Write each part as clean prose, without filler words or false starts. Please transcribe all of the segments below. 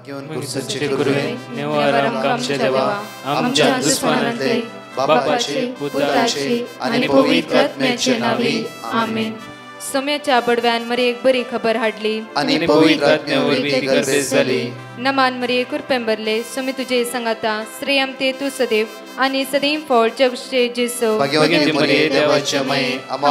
घेऊन कुर्सचे गुरुवे नेवारम कामचे देवा आमच्या दुश्मनांतले बापाचे पुत्राचे आणि पवित्र आत्म्याचे नावे आमेन. सोम्याच्या बडव्यान मरी एक बरी खबर हाडली आणि पवित्र आत्म्यावर ती गर्दी झाली. नमान मरी कुरपेंबरले सोमी तुझे संगाता श्रेयम ते तू सदैव आणि सदैव फळ जगचे जेसो. भाग्यवती मरिये देवाच्या माये आम्हा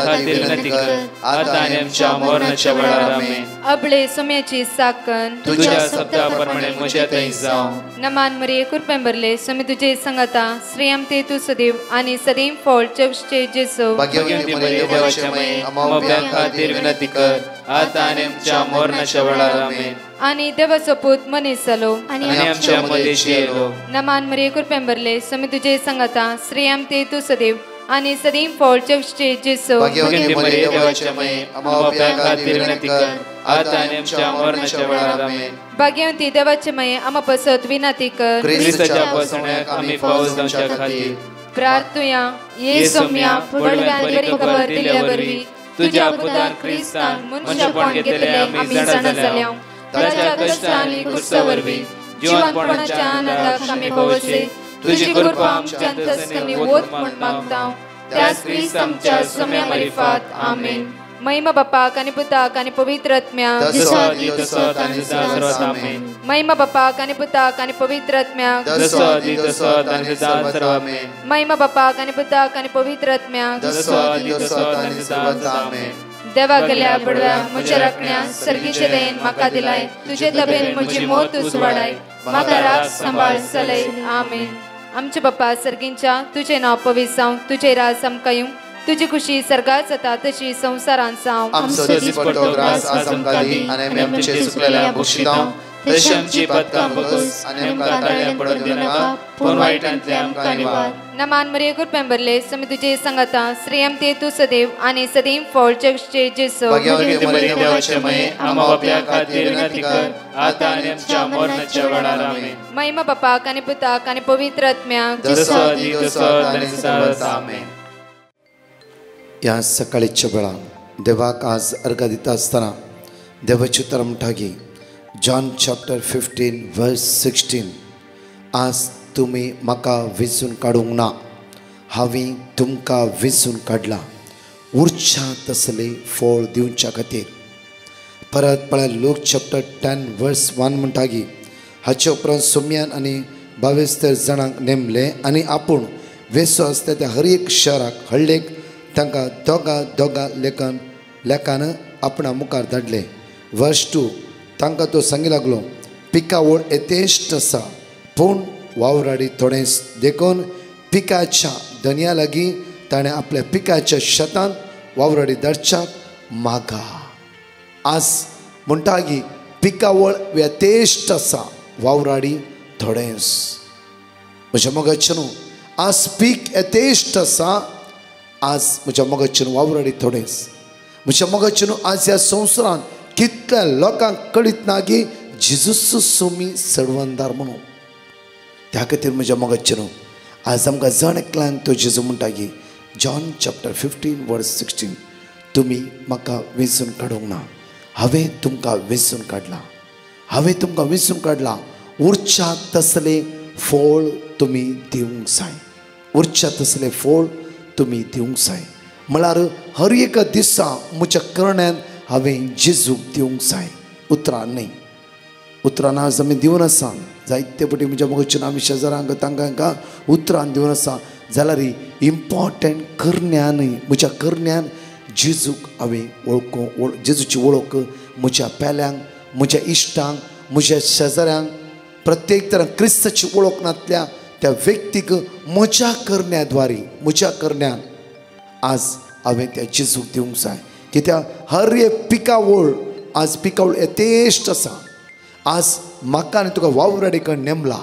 खातीर विनंती कर आता आणि आमच्या मरणाच्या वेळार आमेन. अबळे सोम्याची साकन तुझ्या शब्दाप्रमाणे म्हज्या थंय जावं. नमान मरी कुरपेंबरले सोमी तुझे संगाता श्रेयम ते तू सदैव आणि सदैव फळ जगचे जेसो. भाग्यवती मरिये देवाच्या माये आम्हा खातीर विनंती कर आता आणि आमच्या मरणाच्या वेळार आमेन. आणि देवाचो पूत मनीस जालो आणि आमच्या मध्येशी येलो. नमान मरी कुरपेंबरले सोमी तुझे संगाता श्रेयम ते तू सदैव आणि सदैव फळ जगचे जेसो. भाग्यवती मरिये देवाच्या माये आम्हा खातीर विनंती कर आता आणि आमच्या मरणाच्या वेळार आमेन. भाग्यवती देवाचे माये आम्हा पसत विनंती कर ख्रिस्ताच्या पसण्याक आम्ही पावस जावच्या खातीर प्रार्थुया. ये सोम्या बडव्यान बरी खबर दिल्या वरवी तुझ्या पुतान ख्रिस्तान मनशापण घेतले आम्ही जाणा जाल्या. ताच्या कष्टांनी कुर्सावरवी जीवनपणाच्या आनंदाक आम्ही पवसे तुझी कृपा आमच्या अंतस्करणी वोत म्हण मागता. त्याच ख्रिस्त आमच्या सोम्या मार्फत आमेन. महिमा बापाक आणि पुताक आणि पवित्र आत्म्याक महिमा बापाक आणि पुताक आणि पवित्र आत्म्याक महिमा बापाक आणि पुताक आणि पवित्र आत्म्याक देवा गेल्या बडव्या म्हज्या राखण्या सर्गीचे देन म्हाका दिलाय. तुझे तबेन म्हजी मोत उसवाडाय म्हाका राख सांबाळ चलय. आमेन. आमचे बाप्पा सर्गींच्या तुझे नाव पवित्र जावं. तुझे राज आमकां येवं. तुझी खुशी सर्गात जाता तशी संसारांत जावं. आमचो दिसपट्टो ग्रास आज आमकां दी आनी आमी आमचे सुकलेल्या बक्षितांव तशी आमची पदकां बगस आनी आमकां ताळ्यां पडोवन दिनाका पूण वायटांतले आमकां निवार. नमान मरी कुरपेंबरले सोमी तुझे संगाता श्रेयम ते तू सदैव आणि सदैव फळ जगचे जेसो. भाग्यवती मरिये देवाचे माये आम्हा बाप्या खातीर विनंती कर आता आनी आमच्या मरणाच्या वेळार आमेन. महिमा बापाक आणि पुताक आणि पवित्र आत्म्याक जसो आदी तसो आनी सदांच आमेन. ह्या सकाळीच्या वेळार देवाक आज अर्घ दिता आसतना देवाची उतर म्हणटा की जॉन चॅप्टर 15 वर्स 16 आज तुमी म्हाका वेंचून काडूंक ना हांवें तुमकां वेंचून काडला उर्चा तसले फळ दिवच्या खातीर. परत पळय लूक चॅप्टर 10 वर्स 1 म्हणटा की हाचे उपरांत सोम्यान आनी 22 जाणांक नेमले आनी आपूण वेंचो आसता त्या हर एक शहराक हळडेक तांकां दोगा लेकान आपणा मुखार धाडले. वर्स 2 तांकां तो सांगी लागलो पिकावळ येतेश्ट आसा पूण वावराडी थोडेंच देखून पिकाच्या धन्या लागीं ताणें आपल्या पिकाच्या शेतांत वावराडी धाडच्याक मागा. आज म्हणटा की पिकावळ येतेश्ट आसा वावराडी थोडेंच. म्हज्या मोगाचे न्हू आज पीक येतेश्ट आसा आज म्हज्या मोगाचे न्हू वावराडी थोडेंच. म्हज्या मोगाचे न्हू आज ह्या संवसारांत कितल्या लोकांक कळीत ना की जेजूस सोमी सडवंदार म्हणून. त्या खातीर म्हज्या मोगाचे न्हू आज आमकां जण एकल्यांक तो जेजू म्हणटा की जॉन चॅप्टर 15 वर्स 16 तुमी म्हाका वेंचून काडूंक ना हांवें तुमकां वेंचून काडला. हांवें तुमकां वेंचून काडला. उर्चा तसले फळ तुमी दिवंक जाय. उर्चा तसले फळ तुमी दिवंक जाय. म्हळ्यार हर एक दिसा म्हज्या करण्यान हांवें जेजूक दिवंक जाय. उतरां न्ही उतरां आज आमी दिवन आसा जायते फावटी म्हज्या मोगाच्यान आमी शेजाऱ्यांक तांकां उतरां दिवन आसा जाल्यार इम्पॉर्टंट करण्यानय म्हज्या करण्यान जेजूक हांवें वळखूं जेजूची वळख म्हज्या पेल्यांक म्हज्या इश्टांक म्हज्या शेजाऱ्यांक प्रत्येक तरां क्रिस्ताची वळख नातल्या त्या व्यक्तीक म्हज्या करण्याद्वारे म्हज्या करण्यान आज हांवें त्या जेजूक दिवंक जाय. कित्याक हर एक पिकावळ आज पिकावळ येतेश्ट आसा. आज म्हाका आनी तुका वावराडे कडेन नेमला.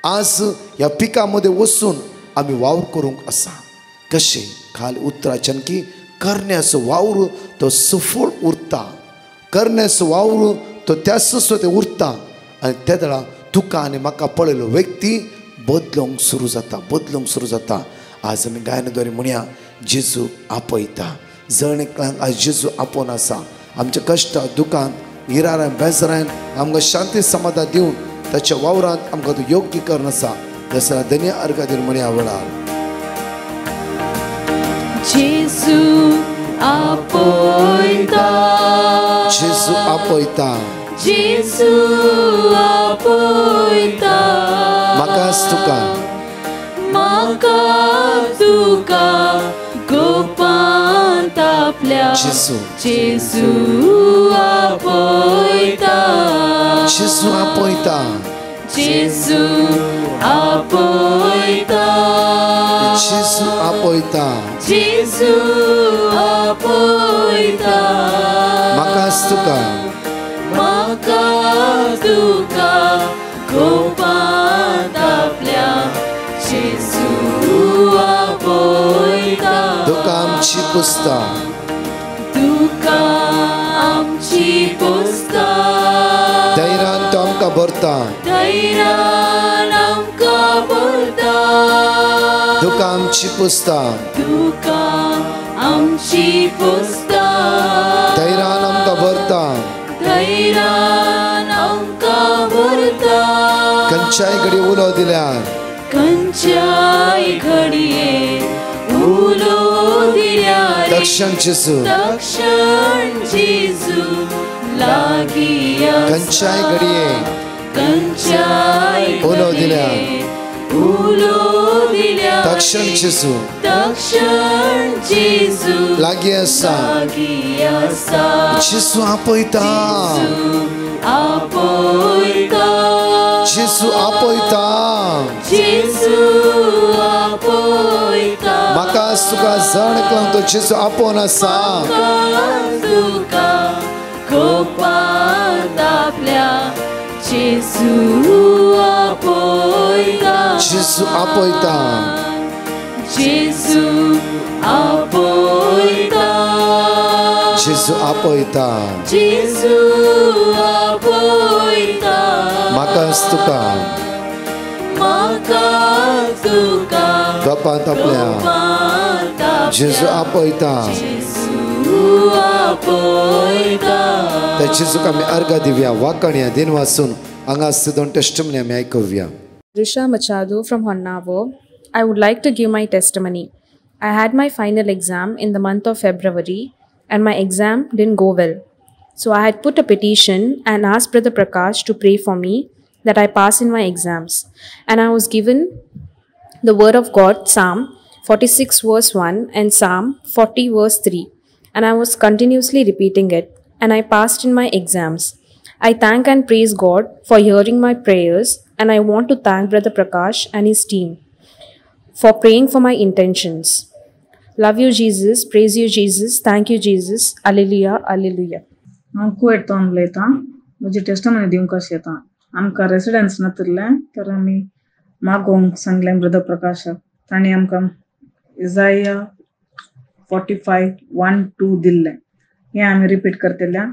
आज ह्या पिका मदें वचून आमी वावर करूंक आसा. कशें खाली उतराच्यान की करण्याचो वावर तो सफळ उरता. करण्याचो वावर तो त्याच ते उरता आनी त्या वेळा तुका आनी म्हाका पळयलो व्यक्ती बदलूंक सुरू जाता. आज आमी गायनाद्वारे म्हणया जेजू आपयता. जण एकल्यांक आज जेजू आपोवन आसा. आमच्या कश्टा दुखांत इरारान बेजारान आमकां शांती समाधान दिवन ताच्या वावरांत आमकां तूं योग्य करून आसा दसरा धन्य अर्घ दिवन म्हणे आवडा जेसू आपयता जेजू आपयता जेसू आपयता म्हाका तुका गोपांत आपल्या जेजू जेसू आपयता जेजू आपयता जेसू आपयता जेजू आपयता जेसू आपयता म्हाका तुका गोपांत आपल्या जेसू आपयता दुकां आमची पुस्ता तुका आमची पुस्ता धैर्यान तो आमकां भरता धैर्यान आमकां भरता दुकां आमची पुस्ता तुका आमची पुस्ता धैर्यान आमकां भरता धैर्यान आमकां भरता खंयच्याय घडी उलो दिल्यार खंयच्याय घडये उलो दिल्यार दक्षिण जेजू लागीं खंयच्याय घडये खंयच्याय उलो दिल्यार उलो दिल्यार दक्षिण जेजू लागीं आसा जेजू आपयता आपयता जेजू आपयता जेसू आपयता म्हाका तुका जण कळंक तो जेजू आपोवन आसा तुका गोपांत आपल्या जेसू आपयता जेजू आपयता जेसू आपयता जेजू आपयता जेसू आपयता म्हाका तुका गोपांत आपल्या जेजू आपयता त्या जेजूक आमी अर्घ दिवया वाकण्या दिन वाचून हांगा दोन टेस्टिमनी आमी आयकुया. Risha Machado from Honnavo. I would like to give my testimony. I had my final exam in the month of February and my exam didn't go well. So I had put a petition and asked Brother Prakash to pray for me that I pass in my exams. And I was given the word of God, Psalm 46 verse 1 and Psalm 40 verse 3. And I was continuously repeating it and I passed in my exams. I thank and praise God for hearing my prayers, and I want to thank Brother Prakash and his team for praying for my intentions. Love you, Jesus. Praise you, Jesus. Thank you, Jesus. Alleluia. Alleluia. हांव येता उलयता म्हजी testimony दिवंक कशें येता आमकां residence नातिल्लें तर आमी मागोवंक सांगलें ब्रदर प्रकाशाक तांणी आमकां इजाया 45:1-2 दिल्लें हें आमी रिपीट करतल्या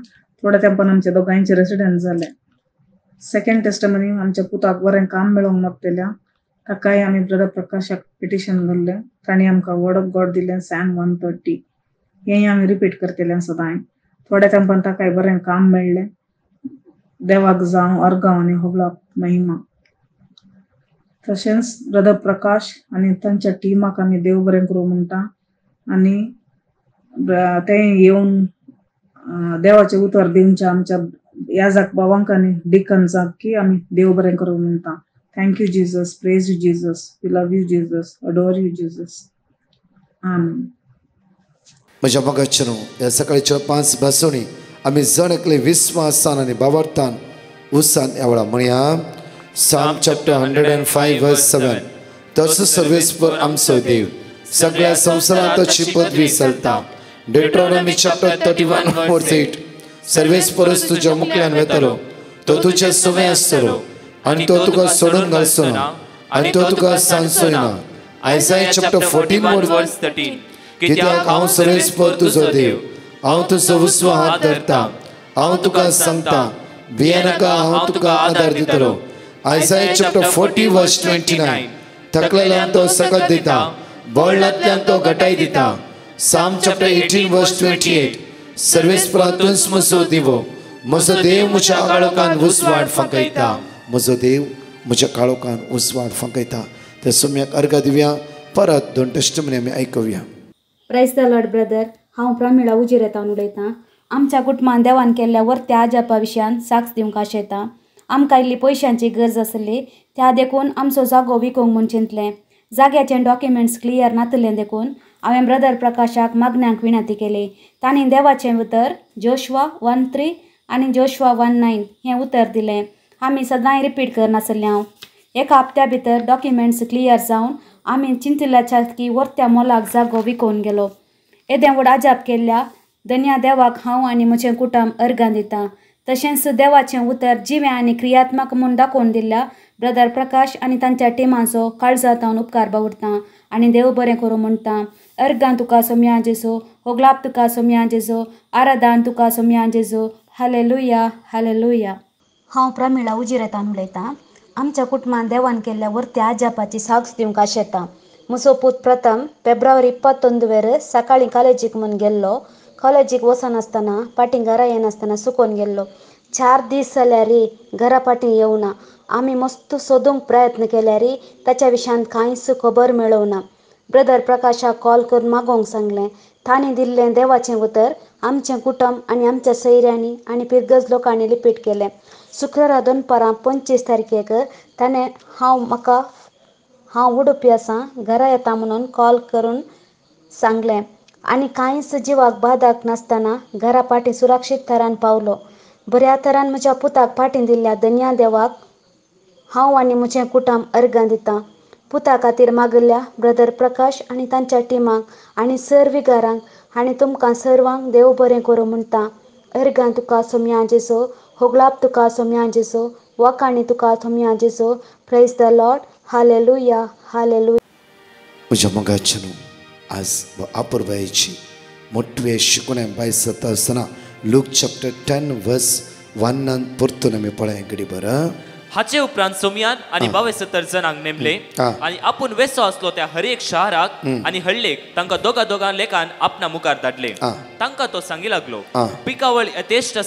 थोड्या तेंपान आमच्या दोगांयचे रेसिडेंस जाले. सेकंड टेस्टमनी आमच्या पुताक बरें काम मेळोंक नासलेल्या ताकाय आमी ब्रदर प्रकाशाक पिटिशन घाल्लें तांणी आमकां वर्ड ऑफ गॉड दिलें सॅम 130 हें आमी रिपीट करतलें सदांय. थोड्या तेंपान ताकाय बरें काम मेळ्ळें. देवाक जावं अर्गांव आनी होबळाक महिमा. तशेंच ब्रदर प्रकाश आनी तांच्या टिमाक आमी देव बरें करूं म्हणटा आनी ते येवन देवाचे उतर दिवचे आमच्या याजाक बाबांक आनी डिकन्साक की आमी देव बरें करूं म्हणटा. Thank you Jesus. Praise you Jesus. We love you Jesus. Adore you Jesus. Amen. म्हज्या मोगाचेनो ह्या सकाळच्या 5 भासोणी आमी जण एकले विस्वासान आनी बावर्तान उत्सान एवढा म्हणया. Psalm chapter 105 verse 7. तोच सर्वेस्पर आमचो देव सगळ्या संवसारांत ताची पदवी चलता. Deuteronomy chapter 31 verse 8. सर्वेस्परच तुज्या मुखल्यान वेतलो तो तुजे सुवे आसतलो आनी तो तुका सोडून घालचो ना आनी तो तुका सांगचो ना. Isaiah chapter 14 verse 13. कित्याक हांव सर्वेस्पर तुजो देव हांव तुजो उजवो हात धरता हांव तुका सांगता भियेनाका हांव तुका आदार दितलो. Isaiah chapter 40 verse 29. थकलेल्यांक तो सकत दिता बोळ्ळांतल्यांक तो घटाय दिता. Psalm chapter 18 verse 28. सर्वेस्परा तुंच म्हजो दिवो म्हजो देव म्हज्या काळोखान उसवाड फकयता. म्हजो देव म्हज्या काळोखान उसवाड फकयता. त्या सोम्याक अर्घ दिवया. परत 2 टेस्टिमनी आमी आयकुया. Praise the Lord brother. हांव प्रमिळा उजिर येतावन उलयतां. आमच्या कुटुंबान देवान केल्ल्या वर्त्या आजापा विशयान साक्ष दिवंक आशेता. आमकां इल्ली पयशांची गरज आसली, त्या देखून आमचो जागो विकूंक म्हूण चिंतलें. जाग्याचे डॉक्युमेंट्स क्लियर नातलें देखून हांवें ब्रदर प्रकाशाक मागण्यांक विनंती केली. तांणी देवाचें उतर जोशुआ 1:3 आनी जोशुआ 1:9 हें उतर दिलें. आमी सदांय रिपीट करनासलें. हांव एका हप्त्या भितर डॉक्युमेंट्स क्लियर जावन आमी चिंतिल्ल्याच्या की वर्त्या मोलाक जागो विकून गेलो. येदें व्हड आजाप केल्ल्या धन्या देवाक हांव आनी म्हजें कुटुंब अर्गां दिता. तशेंच देवाचें उतर जिवें आनी क्रियात्मक म्हूण दाखोवन दिल्ल्या ब्रदर प्रकाश आनी तांच्या टिमाचो काळजांतावन उपकार बावडटां आनी देव बरें करूं म्हणटा. अर्गां तुका सोम्या जेजो, होगलाप तुका सोम्या जेजो, आराधन तुका सोम्या जेजो. Hallelujah hallelujah. हांव प्रमिळा उजिर येतावन उलयतां. आमच्या कुटुंबान देवान केल्ल्या वर्त्या आजापाची साक्ष दिवंक आशेता. म्हजो पूत प्रथम फेब्रुवारी 21 सकाळीं कॉलेजीक म्हूण गेल्लो. कॉलेजीक वचनासतना पाटीं घरा येनासतना सुकोवन गेल्लो. 4 दीस जाल्यार घरा पाटीं येवना. आमी मस्त सोदूंक प्रयत्न केल्यार ताच्या विशयान कांयच खबर मेळवना. ब्रदर प्रकाशाक कॉल करून मागोवंक सांगलें. तांणी दिल्लें देवाचें उतर आमचें कुटुंब आनी आमच्या सयऱ्यांनी आनी पिरगज लोकांनी रिपीट केलें. शुक्रारा दनपारां 25 तारखेक ताणें हांव उडुपी आसां, घरा येता म्हणून कॉल करून सांगलें आनी कांयच जिवाक बादाक नासतना घरा पाटी सुरक्षीत तरान पावलो. बऱ्या तरान म्हज्या पुताक पाटीं दिल्ल्या धन्या देवाक हांव आनी म्हजें कुटुंब अर्गां दितां. पुता खातीर मागल्या ब्रदर प्रकाश आनी तांच्या टिमाक आनी सर्व घरांक आनी तुमकां सर्वांक देव बरें करूं म्हणटा. अर्गां तुका सोम्या जेजो, होगलाप तुका सोम्या जेजो, वाकाणी तुका सोम्या जेजो. Praise the Lord. Hallelujah hallelujah. म्हज्या मोगाचें आज अपूर्वायेची मोठवे शिकवणे भायर जाता आसतना लूक चॅप्टर 10 वर्स 1 परतून आमी पळय घडी बरं. हाचे उपरांत सोमियान आनी 72 जणांक नेमले आनी आपूण वेसो आसलो त्या हर एक शहराक आनी हळ्ळेक तांकां दोगां लेखान आपणा मुखार धाडले. तांकां तो सांगी लागलो, पिकावळ येतेश्ट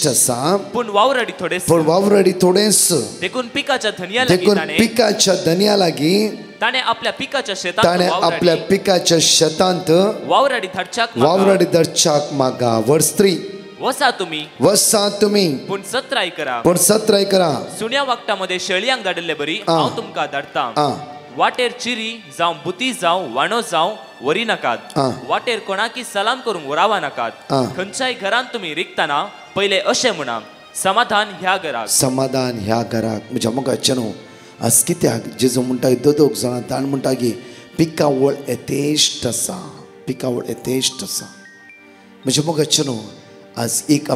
आसा पूण वावरडी थोडेच देखून पिकाच्या धन्या लागीं ताणे आपल्या पिकाच्या शेतांत वावरडी धडच्याक मागा. वर्स 3 वसा तुम्ही पूण सत्राय करा. सुण्या वागटामध्ये शेळयांक धाडिल्ले बरी हांव तुमकां धाडटां. वाटेर चिरी जावं बुती जावं वाणो जावं वरी नाकात. वाटेर कोणाकी सलाम करूंक रावा नाकात. खंयच्याय घरांत तुमी रिकतना पयले अशें म्हणा, समाधान ह्या घराक. म्हज्या मोगाचें न्हू आज कित्याक जेजू म्हणटा 2 जाणां ताण म्हणटा की पिकावळ येतेश्ट आसा. म्हज्या मोगाचें न्हू आज एक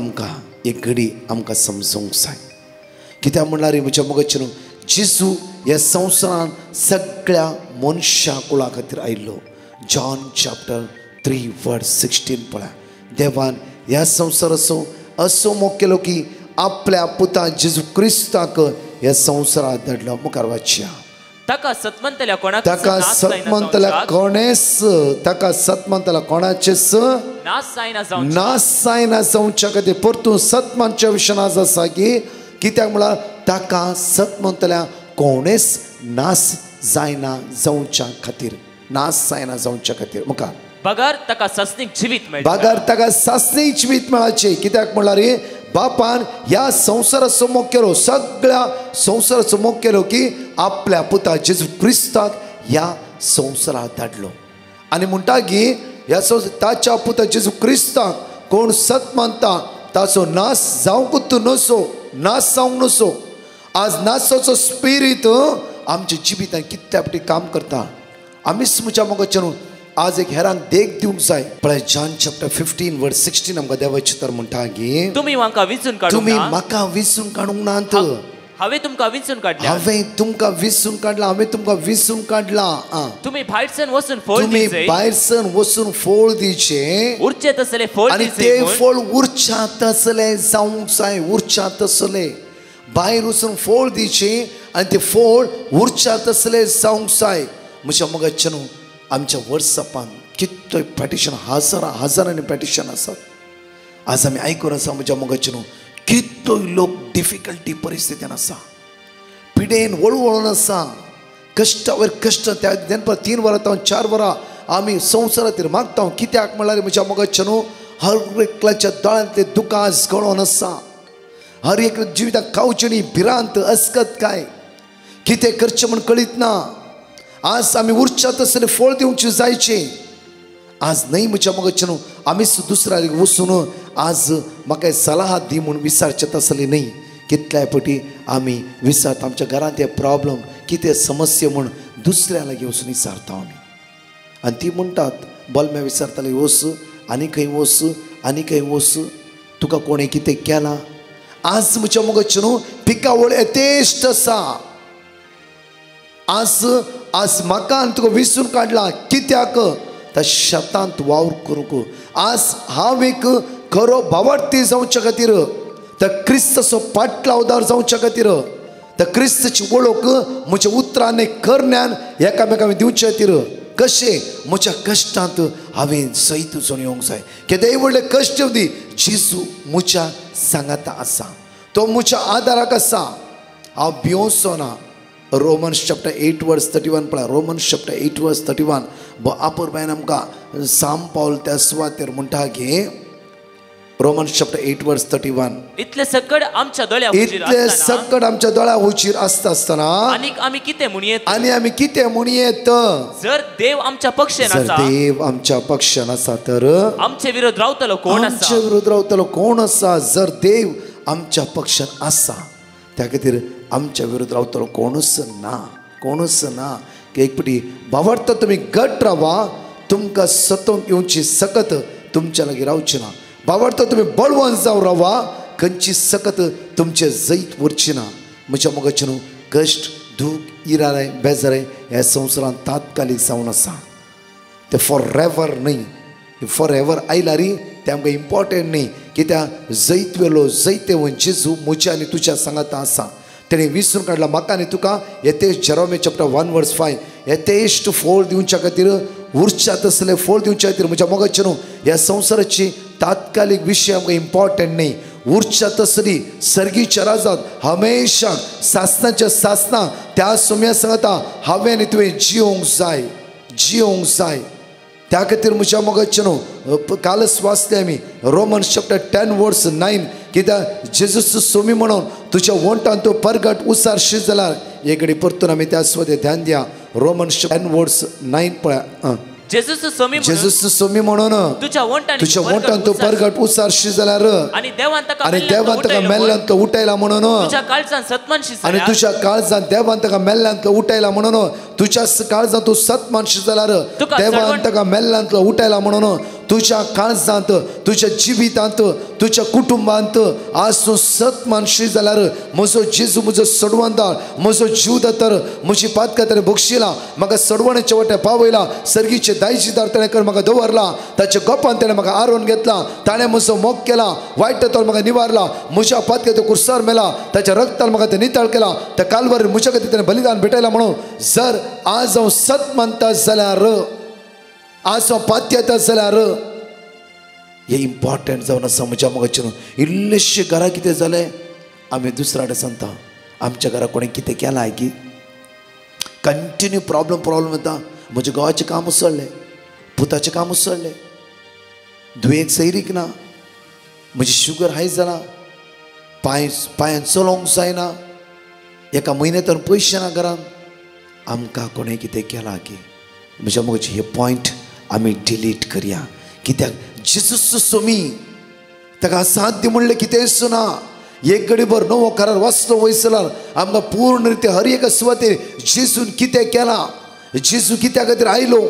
घडी आमकां समजूंक जाय. कित्याक म्हणल्यार म्हज्या मोगाचें न्हू जेजू ह्या संवसारान सगळ्या मनशा कुळा खातीर आयिल्लो. जॉन चॅप्टर 3 वर्स 16 पळय. देवान ह्या संवसाराचो असो मोग केलो की आपल्या पुता जेजू क्रिस्ताक ह्या संवसारांत धाडलो. मुखार वाचया. ताका सतमंतल्या कोणाचेच नाश जायना जावच्या खातीर. परतून सतमंतच्या विशयान आज आसा की कित्याक म्हळ्यार ताका सतमंतल्या कोणेच नाश जायना जावच्या खातीर. मुखार बागार ताका सासनीक जिवीत मेळाचें. कित्याक म्हळ्यार बापान ह्या संवसाराचो मोग केलो, सगळ्या संवसाराचो मोग केलो की आपल्या पुता जेजू क्रिस्ताक ह्या संवसारांत धाडलो. आनी म्हणटा की ह्या ताच्या पुता जेजू क्रिस्ताक कोण सत मानता ताचो नाश जावंकूच नसो. आज नाशाचो स्पिरीट आमच्या जिवितांत कित्या फावटी काम करता. आमीच म्हज्या मोगाचें आज एक हेरांक देख दिवंक जाय. पळय जॉन चॅप्टर 15 वर्स 16 आमकां देवाचें उतर म्हणटा की तुमी म्हाका विंचून काडूंक नात. हांवें तुमकां विंचून काडला. विंचून काडला. तुमी भायरसून वचून फोळ दिवचे. उरचे तसले फोळ आनी ते फोळ उरच्या तसले जावंक जाय. भायर वचून फोळ दिवचे आनी ते फोळ उरच्या तसले जावंक जाय. म्हज्या मोगाचें न्हू आमच्या वॉट्सॅपान कितलोय पॅटिशन हजारांनी पॅटिशन आसात. आज आमी आयकून आसा म्हज्या मोगाचे न्हू कितलोय लोक डिफिकल्टी परिस्थितीन आसा, पिडेन वळवळून आसा, कश्टावर कश्ट. त्या दनपार 3 वरां जावन 4 वरां आमी संवसाराचेर मागता. कित्याक म्हळ्यार म्हज्या मोगाचे न्हू हर एकल्याच्या दोळ्यांतले दुकास गळोन आसा. हर एक जिविताक खावचें न्ही, भिरांत अस्कत काय कितें करचें म्हण कळीत ना. आज आमी उरच्यात आसले फळ दिवचें जायचें. आज न्हय म्हज्या मोगाचे न्हू आमी दुसऱ्याक वचून आज म्हाका सलाह दी म्हूण विचारचें आसलें न्हय. कितल्याय फावटी आमी विचारता आमच्या घरांत हे प्रॉब्लम कितें समस्या म्हूण दुसऱ्या लागीं वचून विचारता आमी. आनी ती म्हणटात बोलम्या विचारताली वच आनी खंय वच आनी खंय वच, तुका कोणें कितें केलां. आज म्हज्या मोगाचे न्हू पिकावळ यथेश्ट आसा. आज म्हाका आनी तुका विसरून काडला. कित्याक त्या शेतांत वावर करूंक. आज हांव एक खरो भावार्थी जावच्या खातीर, त्या क्रिस्ताचो पाटलावदार जावच्या खातीर, त्या क्रिस्ताची वळख म्हज्या उतरांनी करण्यान एकामेकांक दिवचे खातीर कशें म्हज्या कश्टांत हांवें सैत वचून येवंक जाय. केदेय व्हडले कश्ट दी जेजू म्हज्या सांगाता आसा, तो म्हज्या आदाराक आसा. हांव भियोंचो ना. रोमन्स चॅप्टर 8 वर्स 31 पळय. रोमन्स चॅप्टर 8 वर्स 31 आपर बायन आमकां साम पावल त्या सुवातेर म्हणटा की रोमन्स चॅप्टर 8 वर्स 31 इतले सकड आमच्या दोळ्या उचीर आसता आसतना आमी कितें म्हणयेत जर देव आमच्या पक्षान आसा तर आमचे विरोध रावतलो कोण आसा. जर देव आमच्या पक्षान आसा त्या खातीर आमच्या विरोध रावतलो कोणूच ना. एक पटी भावार्थ तुमी घट रावा, तुमकां सतोवंक येवची सकत तुमच्या लागीं रावची ना. भावार्थ तुमी बळवंत जावं रावा, खंयची सकत तुमचे जैत उरची ना. म्हज्या मोगाचे न्हू कश्ट दूख इराय बेजाराय ह्या संवसारांत तात्कालीक जावन आसा. ते फॉर एवर न्हय. फॉर एवर आयला री ते आमकां इम्पॉर्टंट न्हय. कित्याक जैत वेलो जैते जेजू म्हज्या आनी तुज्या सांगाता आसा. तेणें विसरून काडला म्हाका आनी तुका. येतेश्ट जेरोमे चॅप्टर 1 वर्स 5 येतेश्ट फळ दिवच्या खातीर, उरच्यात असले फळ दिवच्या खातीर म्हज्या मोगाचे न्हू ह्या संवसाराची तात्कालीक विशय आमकां इम्पॉर्टंट न्हय. उरच्यात असली सर्गीच्या राजांत हमेशा सासनाच्या सासना त्या सोम्या सांगता हांवें आनी तुवें जियोंक जाय. त्या खातीर म्हज्या मोगाचे न्हू कालच वाचले आमी रोमन्स चॅप्टर 10 वर्स 9 कित्याक जेजूस सोमी म्हणून तुज्या वंटान तूं परगट उसारशी जाल्यार एक घडी परतून आमी त्या सुवातेर ध्यान दिया. रोमन्स 10 वर्स 9 पळय. जेजूस सोमी म्हणून तुज्या वंटान तूं परगट उसारशी जाल्यार आनी देवान ताका मेल्ल्यांतलो उठयला म्हणून तुज्या काळजांत देवान ताका मेल्ल्यांतलो उठयला म्हणून तुज्या काळजांत तूं सत मानशी जाल्यार देवान ताका मेल्ल्यांतलो उठयला म्हणून तुज्या काळजांत तुज्या जिवितांत तुज्या कुटुंबांत आज तूं सत मानशी जाल्यार म्हजो जेजू म्हजो सडवंदार म्हजो जीव दातर म्हजी पातकां ताणें बक्षिला. म्हाका सडवण्याच्या वाट्यार पावयला. सर्गीचे दायजीदार ताणें कर म्हाका दवरला. ताच्या गोपान ताणें म्हाका आरोन घेतला. ताणें म्हजो मोग केला. वायट तोर म्हाका निवारला. म्हज्या पातकां तो कुर्सार मेला. ताच्या रक्तान म्हाका ते नितळ केला. त्या कालवारीर म्हज्या खातीर ताणें बलिदान भेटयला म्हणून जर आज हांव सत मानता जाल्यार आज हांव पात्य येता जाल्यार हे इम्पॉर्टंट जावन आसा. म्हज्या मोगाचे न्हू इल्लेशे घरां कितें जालें आमी दुसऱ्या कडेन सांगता आमच्या घरा कोणें कितें केलां की कंटिन्यू प्रॉब्लम येता. म्हज्या घोवाचें काम उसळ्ळें, पुताचें काम उसळ्ळें, दुयेंत सैरीक ना, म्हजी शुगर हाय जाला, पांयान चलोवंक जायना, एका म्हयन्यांतून पयशे ना घरान. आमकां कोणें कितें केलां की म्हज्या मोगाचे हे पॉयंट आमी डिलीट करया. कित्याक जेजूस सोमी ताका साध्य म्हणलें कितें सुना. एक घडीभर नवो करार वाचलो वयसल्यार आमकां पूर्ण रितीन हर एका सुवातेर जेजून कितें केलां, जेजू कित्या खातीर आयलो,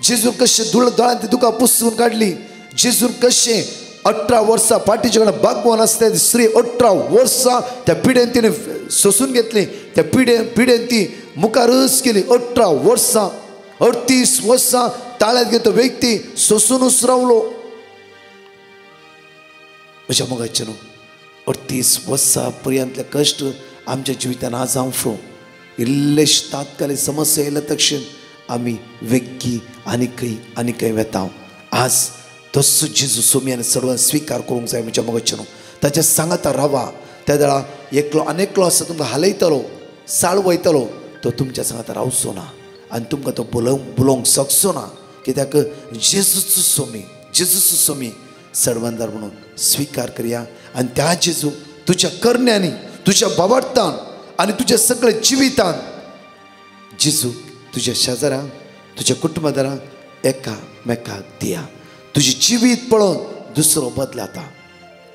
जेजू कशें दोळ्यांतली दुकां पुसून काडली, जेजून कशें 18 वर्सां पाठीचे कडेन बागवान आसता स्त्री 18 वर्सां त्या पिडेन तिणें सोसून घेतली. त्या पिडेन ती मुखारच गेली. 18 वर्सां 38 वर्सां ताळ्यांत घेतो व्यक्ती सोसूनच रावलो. म्हज्या मोगाचे न्हू 38 वर्सां पर्यंतले कश्ट आमच्या जिवितान आज हांव इल्लेश तात्कालीक समस्या येयल्या तक्षण आमी वेग्गी आनी खंय वेता. आज तसो जेजू सोम्यान सर्वांक स्वीकार करूंक जाय म्हज्या मोगाच्यान ताच्या सांगाता रावा त्या वेळा एकलो आनेकलो आसा तुमकां हालयतलो साळ वयतलो तो तुमच्या सांगाता रावचो ना आनी तुमकां तो बुलोवंक शकचो ना कित्याक जेजूचो सोमी सर्वंदार म्हणून स्वीकार करया आनी त्या जेजू तुज्या करण्यांनी तुज्या बाबडतान आनी तुज्या सगळ्या जिवितान जेजू तुज्या शेजाऱ्यांक तुज्या कुटुंबदारांक एकामेकाक दिया तुजी जिवीत पळोवन दुसरो बदलाता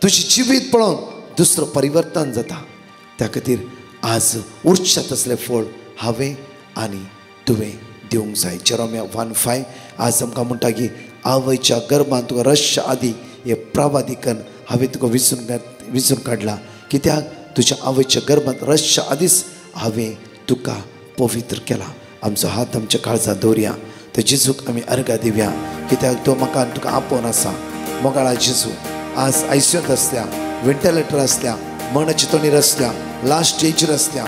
तुजी जिवीत पळोवन दुसरो परिवर्तन जाता त्या खातीर आज उरच्या तसलें फळ हांवें आनी तुवें दिवंक जाय जेरोम्या 1:5 आज आमकां म्हणटा की आवयच्या गर्भांत तुका रश आदी हे प्रावादिकन हांवें तुका विसरून काडला कित्याक तुज्या आवयच्या गर्भांत रश आदींच हांवें तुका पवित्र केला आमचो हात आमच्या काळजांत दवरया तर जेजूक आमी अर्घा दिवया कित्याक तो म्हाका आनी तुका आपोवन आसा मोगाळा जेजू आज आयसीयूंत आसल्या वेंटिलेटर आसल्या मरणाची तोणीर आसल्या लास्ट स्टेजीर आसल्या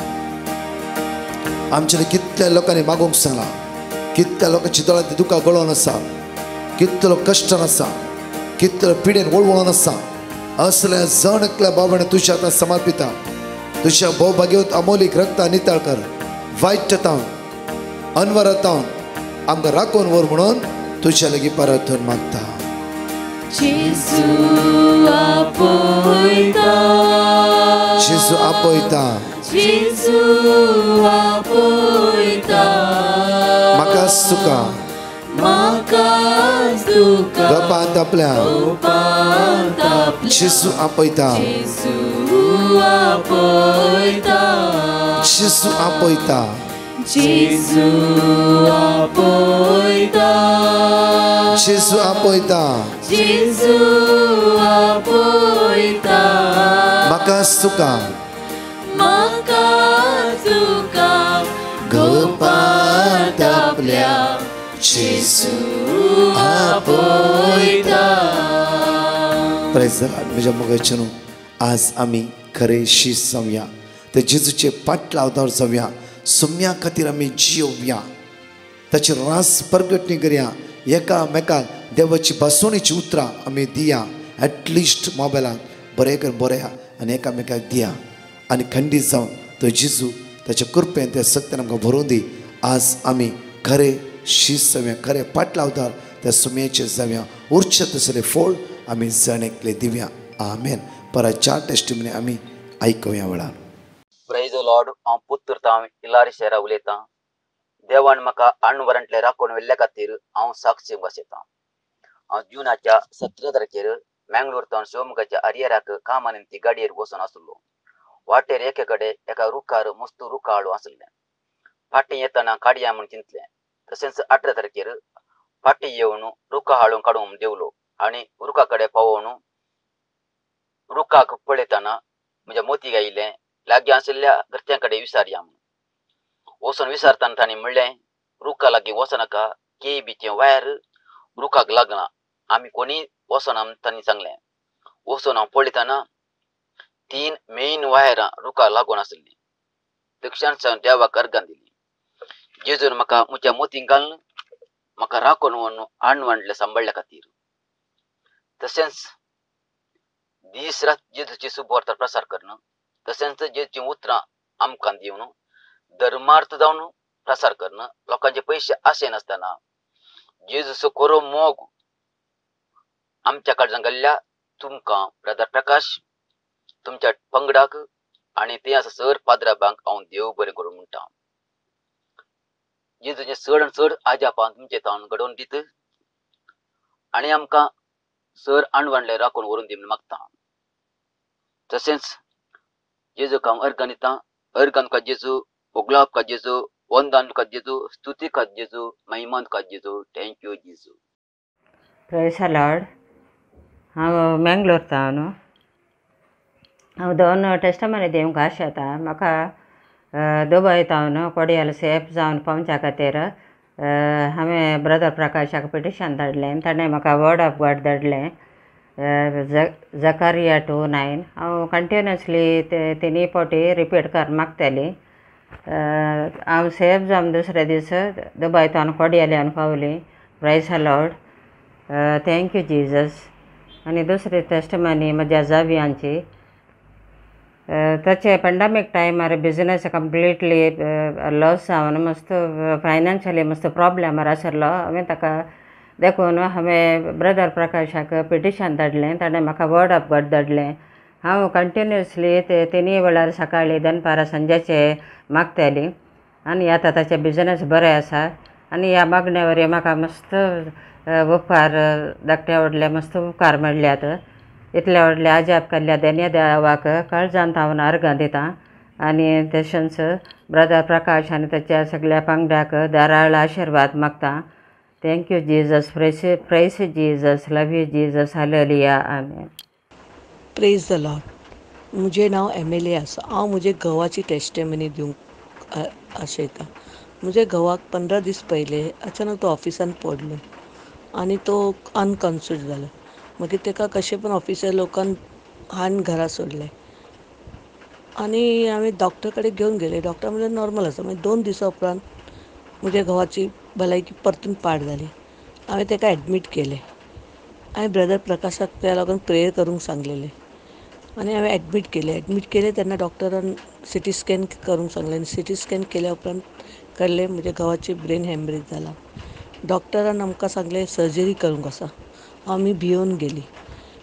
आमच्या कितल्या लोकांनी मागोवंक सांगला कितल्या लोकांची दोळ्यांत दुकां गळोवन आसा कितलो कश्टान आसा कितलो पिडेन वळवळोन आसा असल्या जण एकल्या बाबाने तुज्या हातांत समर्पिता तुज्या भोवभाग्यवंत अमोलीक रक्ता नितळ कर वायटतावन अनवरतावन आमकां राखून व्हर म्हणून तुज्या लागीं परतून मागता जेजू आपयता जेजू आपयता जेजू आपयता म्हाकाच तुका म्हाकाच तुका गपांत आपल्या जेजू आपयता जेजू आपयता जेजू आपयता जेजू आपयता जेजू आपयता जेजू आपयता म्हाकाच तुका म्हाकाच तुका गपांत आपल्या जेजू आपयता प्रेज द लॉर्ड म्हज्या मोगाच्यान आज आमी खरे शीस जावया ते जेजूचे पाट लावतार जावया सोम्या खातीर आमी जियोवया ताची रास परगटणी करया एकामेकाक देवाची भासवणीची उतरां आमी दिया एटलिस्ट मोबायलाक बरें करून बरया आनी एकामेकाक दिया आनी खंडीत जावन तो जेजू ताच्या कृपेन त्या सत्यान आमकां भरोवन दी आज आमी खरे शीस जावया खरे पाट लावतार त्या सोम्याचे जावया उरचे तसले फळ आमी जण एकले दिवया आमेन परत 4 टेस्टिमनी आमी आयकुया वेळार प्रेज द लॉर्ड हांव पुत्रता इलारी शहरा उलयतां देवान म्हाका आणवरांतले राखून व्हेल्ल्या खातीर हांव साक्षी बसयतां हांव जुनाच्या 17 तारखेर मँगलोरतावन शिवमोगाच्या आर्यराक कामा निमती गाडयेर बसून आसलो वाटेर एके कडेन एका रुखार मस्त रुखां हाडूं आसलें फाटीं येतना काडया म्हूण चिंतलें तशेंच 18 तारखेर फाटीं येवन रुखां हाडून काडून देवलो आनी रुखा कडेन पावोवन रुखाक पळयतना म्हज्या मोतीक आयिल्लें लागीं आशिल्ल्या घरच्यां कडेन विचारया म्हूण वचून विचारतना तांणी म्हणलें रुखा लागीं वचनाका केबीचें वायर रुखाक लागना आमी कोणी वचना म्हूण तांणी सांगलें वचून हांव पळयतना 3 मेन वायरां रुखाक लागून आसलीं दक्षिण सावन देवाक अर्गां दिली जेजून म्हाका म्हज्या मोतीक घालून म्हाका राखून व्हरून आणवणले सांबाळल्या खातीर तशेंच दीस रात जेजूची सुबोर्त प्रसार करणं तशेंच जेजूची उतरां आमकां दिवन धर्मार्थ जावन प्रसार करणं लोकांचे पयशे आशे नासतना जेजूचो खरो मोग आमच्या काळजांत घाल्ल्या तुमकां ब्रदर प्रकाश तुमच्या पंगडाक आनी ते आसा सर पाद्राबांक हांव देव बरें करूं म्हणटा जेजूचे चड चड आजापान तुमचे तावन घडोवन दीत आनी आमकां सर आणवणले राखून व्हरून दी म्हूण मागता तशेंच जेजूक हांव अर्गां दितां अर्गां तुका जेजू ओगलाव तुका जेजू वंदन तुका जेजू स्तुती तुका जेजू महिमा तुका जेजू थँक्यू जेजू प्रेज द लॉर्ड हांव मँगलोरतां न्हू हांव 2 टेस्टमनी दिवंक आशा येता म्हाका दुबय तावन कोडयाल सेफ जावन पावच्या खातीर हांवें ब्रदर प्रकाशाक पिटिशन धाडलें ताणें म्हाका वर्ड ऑफ गॉड धाडलें जकारिया 2:9 हांव कंटिन्युअसली तिनी फावटी रिपीट कर मागताली हांव सेफ जावन दुसरे दीस दुबय तावन कोडयाल्यान पावली praise the Lord thank you Jesus. आणि दुसरी टेस्टमनी म्हज्या जावयांची. ताचे पेंडेमिक टायमार बिझनेस कंप्लीटली लॉस जावन मस्त फायनान्शियली मस्त प्रॉब्लेमार आशिल्लो. हांवें ताका देखून हांवें ब्रदर प्रकाशाक पिटिशन धाडलें. ताणें म्हाका वर्ड ऑफ गॉड धाडलें. हांव कंटिन्युअसली ते तिनूय वेळार सकाळी दनपारां संजेचे मागताली. आनी आतां ताचें बिझनेस बरें आसा. आनी ह्या मागण्या वरवीं म्हाका मस्त उपकार धाकटे व्हडले मस्त उपकार मेळ्ळ्यात. इतले व्हडले आजाप केल्ल्या देन्य देवाक काळजांत हांव अर्घां दितां. आनी तशेंच ब्रदर प्रकाश आनी ताच्या सगळ्या पंगडाक धाराळ आशिर्वाद मागतां. Thank you Jesus. Press Jesus. Love you Jesus. Hallelujah. Amen. Praise the Lord. म्हजें नांव एमेले आसा. हांव म्हजे घोवाची टेस्टिमनी दिवंक आशयतां. म्हज्या घोवाक 15 दीस पयले अचानक तो ऑफिसान पडलो आनी तो अनकॉन्शियस जालो. मागीर ताका कशें पण ऑफिसर लोकान हाडून घरा सोडलें आनी हांवें डॉक्टर कडेन घेवन गेलें. डॉक्टर म्हणलें नॉर्मल आसा. मागीर 2 दिसां उपरांत म्हज्या घोवाची भलायकी परतून पाड जाली. हांवें ताका एडमीट केलें. हांवें ब्रदर प्रकाशाक त्या लागून प्रेयर करूंक सांगलेलें आनी हांवें एडमीट केलें तेन्ना डॉक्टरान सिटी स्कॅन करूंक सांगलें. सिटी स्कॅन केल्या उपरांत कळ्ळें म्हज्या घोवाची ब्रेन हॅमरेज जाला. डॉक्टरान आमकां सांगलें सर्जरी करूंक आसा. आमी भिवून गेलीं.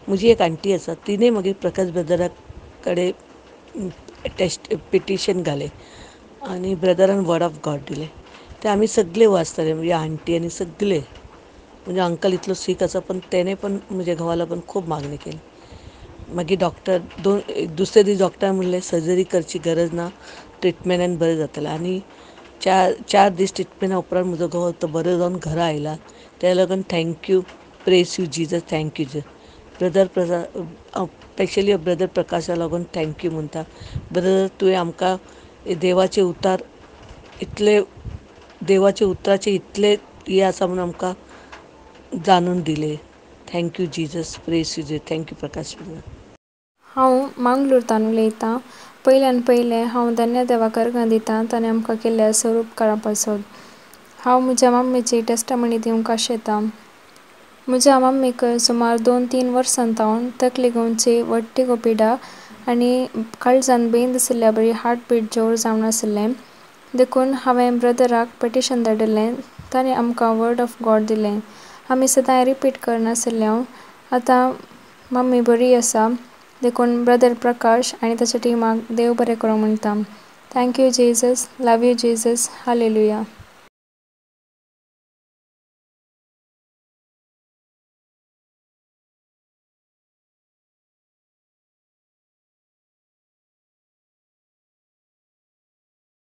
म्हजी एक आंटी आसा. तिणें मागीर प्रकाश ब्रदरा कडेन पिटिशन घालें आनी ब्रदरान वर्ड ऑफ गॉड दिलें. ते आमी सगळे वाचताले. म्हणजे आंटी आनी सगळे. म्हणजे अंकल इतलो सीक आसा पण तेणें पण म्हज्या घोवा लागून खूब मागणी केली. मागीर डॉक्टर दुसरे दीस डॉक्टर म्हणलें सर्जरी करची गरज ना, ट्रिटमेंटान बरें जातलें. आनी 4 दीस ट्रिटमेंटा उपरांत म्हजो घोव तो बरो जावन घरा आयला. त्या लागून thank you. Praise you Jesus. Thank you brother specially brother प्रकाशा लागून थँक्यू म्हणटा. ब्रदर तुवें आमकां देवाचे उतराचे इतले हे आसा म्हणून आमकां जाणून दिले. Thank you Jesus. Praise you Jesus. Thank you Prakash. हांव मंगळूरतान उलयतां. पयल्यान पयलें हांव धन्य देवाक अर्घां दितां ताणें आमकां केल्ल्या सर उपकारा पासत. हांव म्हज्या मम्मीची टेस्टमनी दिवंक आशयतां. म्हज्या मम्मीक सुमार 2-3 वर्सां जावन तकली घुंवची वट्टी पिडा आनी काळजान बेंद आशिल्ल्या बरी हार्टबीट जोर जावन आशिल्लें. देखून हांवें ब्रदराक पिटिशन धाडिल्लें. ताणें आमकां वर्ड ऑफ गॉड दिलें. आमी सदां रिपीट करनाशिल्ल्यो. आतां मम्मी बरी आसा. देखून ब्रदर प्रकाश आनी ताच्या टिमाक देव बरें करूं म्हणटा. Thank you Jesus. Love you Jesus. Hallelujah.